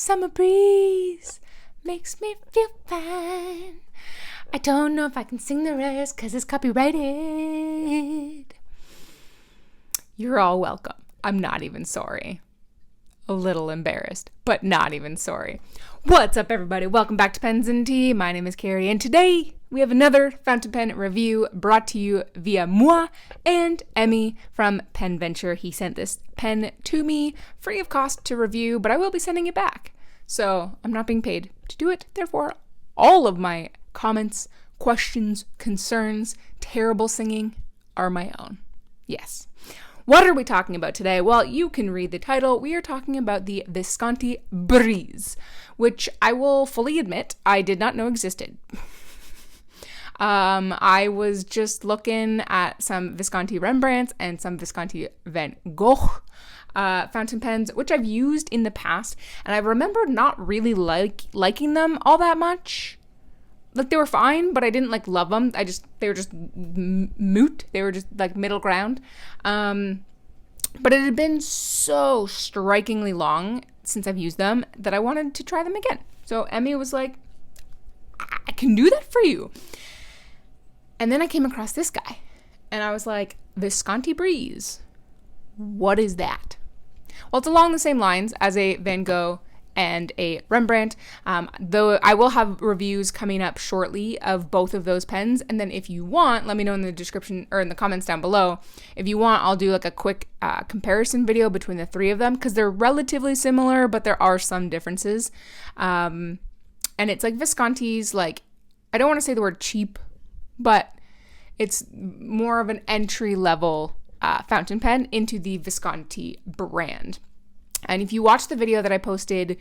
summer breeze makes me feel fine. I don't know if I can sing the rest because it's copyrighted. You're all welcome. I'm not even sorry. A little embarrassed, but not even sorry. What's up, everybody? Welcome back to Pens and Tea. My name is Carrie, and today we have another fountain pen review brought to you via moi and Emmy from Pen Venture. He sent this pen to me free of cost to review, but I will be sending it back. So I'm not being paid to do it. Therefore, all of my comments, questions, concerns, terrible singing are my own. Yes. What are we talking about today? Well, you can read the title. We are talking about the Visconti Breeze, which I will fully admit I did not know existed. I was just looking at some Visconti Rembrandts and some Visconti Van Gogh fountain pens, which I've used in the past, and I remember not really liking them all that much. Like, they were fine, but I didn't love them. They were just moot. They were just middle ground. But it had been so strikingly long since I've used them that I wanted to try them again. So Emmy was like, I can do that for you. And then I came across this guy and I was like, Visconti Breeze. What is that? Well, it's along the same lines as a Van Gogh and a Rembrandt, though I will have reviews coming up shortly of both of those pens. And then if you want, let me know in the description or in the comments down below. If you want, I'll do a quick comparison video between the three of them because they're relatively similar, but there are some differences. And it's Visconti's, I don't want to say the word cheap, but it's more of an entry level fountain pen into the Visconti brand. And if you watch the video that I posted,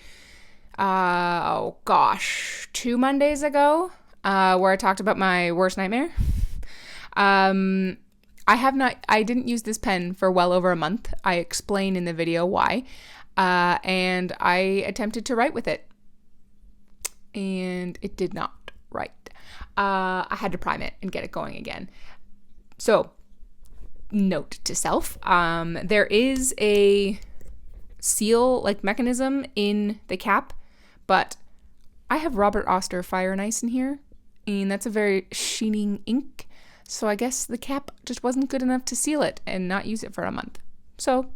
2 Mondays ago, where I talked about my worst nightmare, I didn't use this pen for well over a month. I explain in the video why, and I attempted to write with it, and it did not write. I had to prime it and get it going again. So, note to self, there is a seal mechanism in the cap, but I have Robert Oster Fire and Ice in here, and that's a very sheening ink, so I guess the cap just wasn't good enough to seal it and not use it for a month. So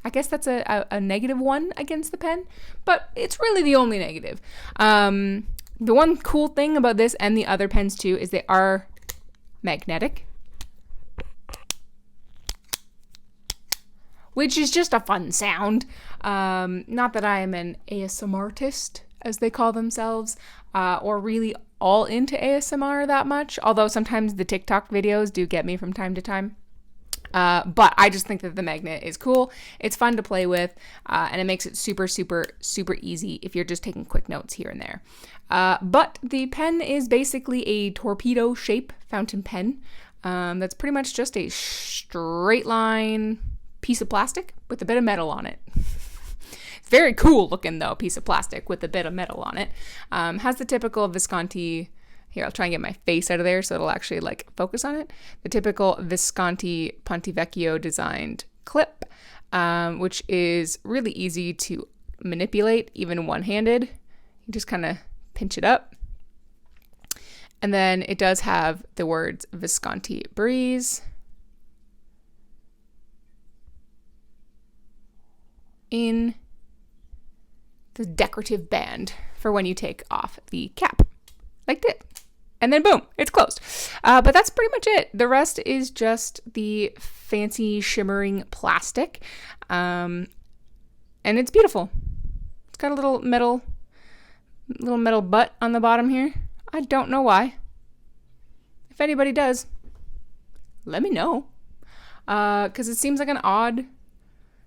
I guess that's a -1 against the pen, but it's really the only negative. The one cool thing about this and the other pens too is they are magnetic, which is just a fun sound. Not that I am an ASMR artist, as they call themselves, or really all into ASMR that much, although sometimes the TikTok videos do get me from time to time. But I just think that the magnet is cool. It's fun to play with, and it makes it super, super, super easy if you're just taking quick notes here and there. But the pen is basically a torpedo shape fountain pen. That's pretty much just a straight line piece of plastic with a bit of metal on it. It's very cool looking though, piece of plastic with a bit of metal on it. Has the typical Visconti, here I'll try and get my face out of there so it'll actually focus on it. The typical Visconti Pontivecchio designed clip, which is really easy to manipulate even one-handed. You just kind of pinch it up. And then it does have the words Visconti Breeze in the decorative band for when you take off the cap, like that. And then boom, it's closed. But that's pretty much it. The rest is just the fancy shimmering plastic. And it's beautiful. It's got a little metal butt on the bottom here. I don't know why. If anybody does, let me know. Because it seems like an odd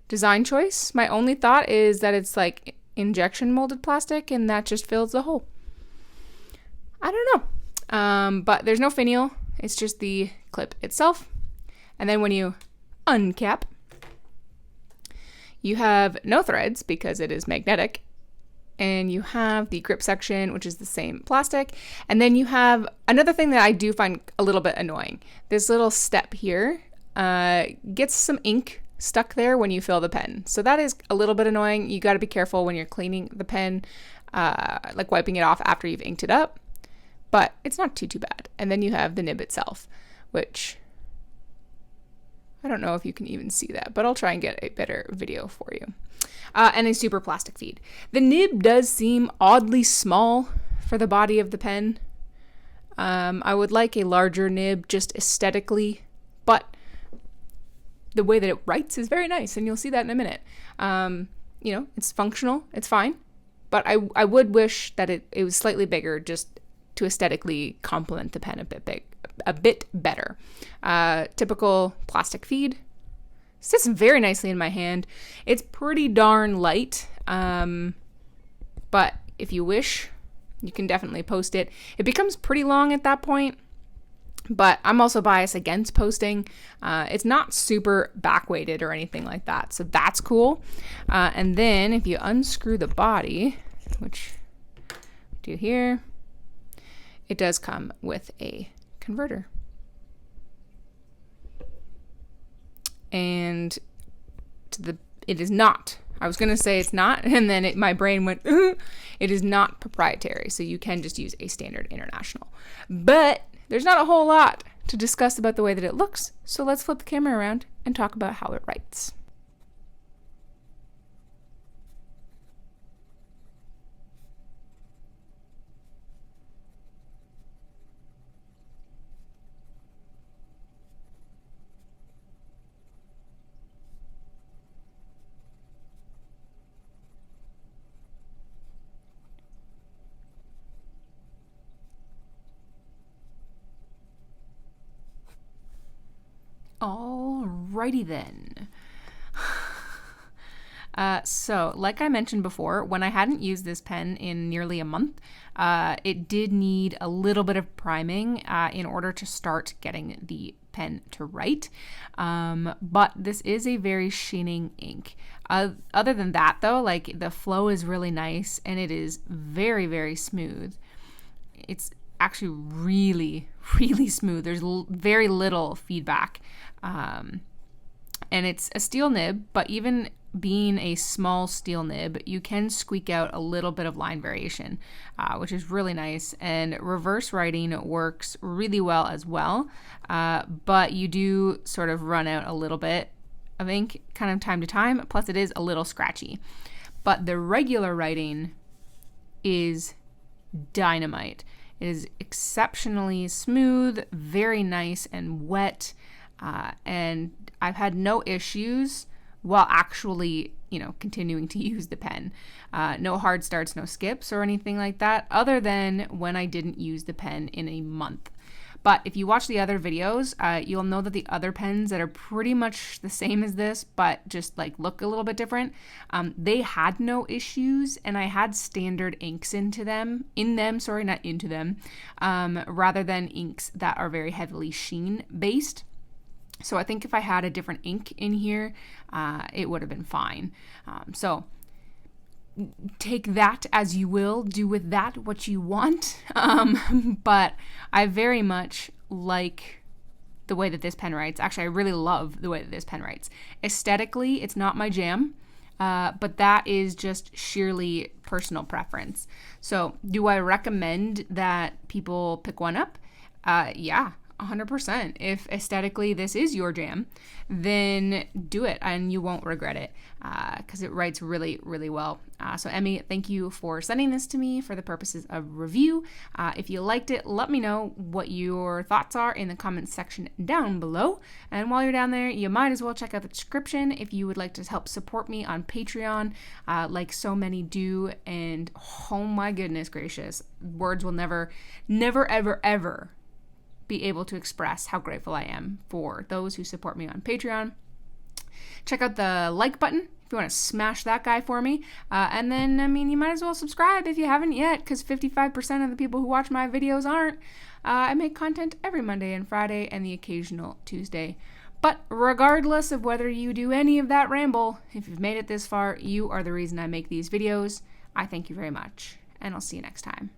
design choice. My only thought is that it's injection molded plastic and that just fills the hole. I don't know. But there's no finial. It's just the clip itself. And then when you uncap, you have no threads because it is magnetic. And you have the grip section, which is the same plastic. And then you have another thing that I do find a little bit annoying. This little step here gets some ink stuck there when you fill the pen. So that is a little bit annoying. You got to be careful when you're cleaning the pen, like wiping it off after you've inked it up. But it's not too bad. And then you have the nib itself, which I don't know if you can even see that, but I'll try and get a better video for you. And a super plastic feed. The nib does seem oddly small for the body of the pen. I would like a larger nib just aesthetically, but the way that it writes is very nice, and you'll see that in a minute. It's functional, it's fine, but I would wish that it was slightly bigger just to aesthetically complement the pen a bit better. Typical plastic feed. Sits very nicely in my hand. It's pretty darn light, but if you wish, you can definitely post it. It becomes pretty long at that point, but I'm also biased against posting. It's not super back-weighted or anything like that, so that's cool. And then if you unscrew the body, which I do here, it does come with a converter. And it is not. I was going to say it's not, and then my brain went, it is not proprietary, so you can just use a standard international. But there's not a whole lot to discuss about the way that it looks, so let's flip the camera around and talk about how it writes. Alrighty then. So, like I mentioned before, when I hadn't used this pen in nearly a month, it did need a little bit of priming in order to start getting the pen to write. But this is a very sheening ink. Other than that, though, like the flow is really nice and it is very, very smooth. It's actually really, really smooth. There's very little feedback. And it's a steel nib, but even being a small steel nib, you can squeak out a little bit of line variation, which is really nice. And reverse writing works really well as well, but you do sort of run out a little bit of ink kind of time to time, plus it is a little scratchy. But the regular writing is dynamite. It is exceptionally smooth, very nice and wet, and I've had no issues while actually, continuing to use the pen. No hard starts, no skips or anything like that, other than when I didn't use the pen in a month. But if you watch the other videos, you'll know that the other pens that are pretty much the same as this, but just like look a little bit different, they had no issues, and I had standard inks into them, rather than inks that are very heavily sheen based. So I think if I had a different ink in here, it would have been fine. So take that as you will, do with that what you want. But I very much like the way that this pen writes. Actually, I really love the way that this pen writes. Aesthetically, it's not my jam, but that is just sheerly personal preference. So do I recommend that people pick one up? Yeah. 100%. If aesthetically this is your jam, then do it and you won't regret it, because it writes really, really well. So Emmy, thank you for sending this to me for the purposes of review. If you liked it, let me know what your thoughts are in the comments section down below. And while you're down there, you might as well check out the description if you would like to help support me on Patreon, like so many do. And oh my goodness gracious, words will never, ever, ever be able to express how grateful I am for those who support me on Patreon. Check out the like button if you want to smash that guy for me. And then, you might as well subscribe if you haven't yet, because 55% of the people who watch my videos aren't. I make content every Monday and Friday and the occasional Tuesday. But regardless of whether you do any of that ramble, if you've made it this far, you are the reason I make these videos. I thank you very much, and I'll see you next time.